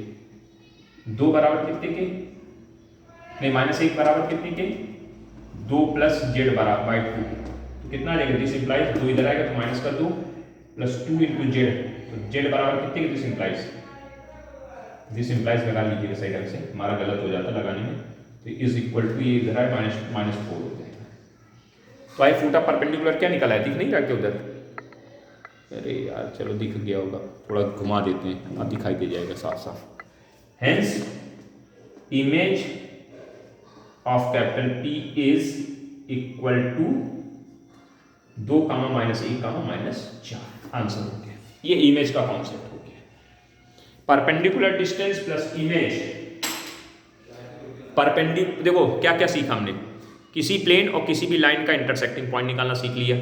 Speaker 1: 2 बराबर कितने के, नहीं -1 बराबर कितने के, 2 + z बराबर 2, तो कितना आ जाएगा, दिस इंप्लाइज 2 इधर आएगा तो -2 + 2 × z, तो z बराबर कितने के, दिस इंप्लाइज दिस इम्प्लाइज लगा लीजिएगा सही ढंग से, हमारा गलत हो जाता लगाने में, तो इज इक्वल टू ये इधर है -4 हो जाएगा। तो आई फूटा परपेंडिकुलर क्या निकला है, दिख नहीं रहा क्या उधर? अरे यार चलो दिख गया होगा, थोड़ा घुमा देते हैं, अब दिखाई दे जाएगा साफ साफ। Hence image of capital P is equal to 2, -1, -4। Answer हो गया, ये इमेज का कॉन्सेप्ट हो गया। परपेंडिकुलर डिस्टेंस प्लस इमेज, देखो क्या क्या सीखा हमने, किसी प्लेन और किसी भी लाइन का इंटरसेक्टिंग पॉइंट निकालना सीख लिया,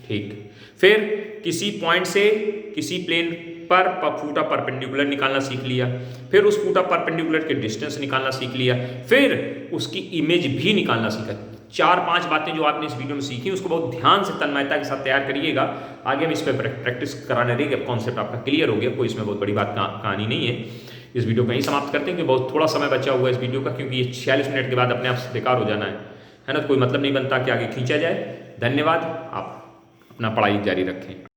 Speaker 1: ठीक। फिर किसी पॉइंट से किसी प्लेन पर फूटा परपेंडिकुलर निकालना सीख लिया, फिर उस फूटा परपेंडिकुलर के डिस्टेंस निकालना सीख लिया, फिर उसकी इमेज भी निकालना सीखा। 4-5 बातें जो आपने इस वीडियो में सीखी उसको बहुत ध्यान से तन्मयता के साथ तैयार करिएगा। आगे हम इस पर प्रैक्टिस कराने रहेंगे, कॉन्सेप्ट आपका क्लियर हो गया, कोई इसमें बहुत बड़ी बात कहानी नहीं है। इस वीडियो को यहीं समाप्त करते हैं कि बहुत थोड़ा समय बचा हुआ है इस वीडियो का, क्योंकि ये 46 मिनट के बाद अपने आप से बेकार हो जाना है ना, कोई मतलब नहीं बनता कि आगे खींचा जाए। धन्यवाद, आप अपना पढ़ाई जारी रखें।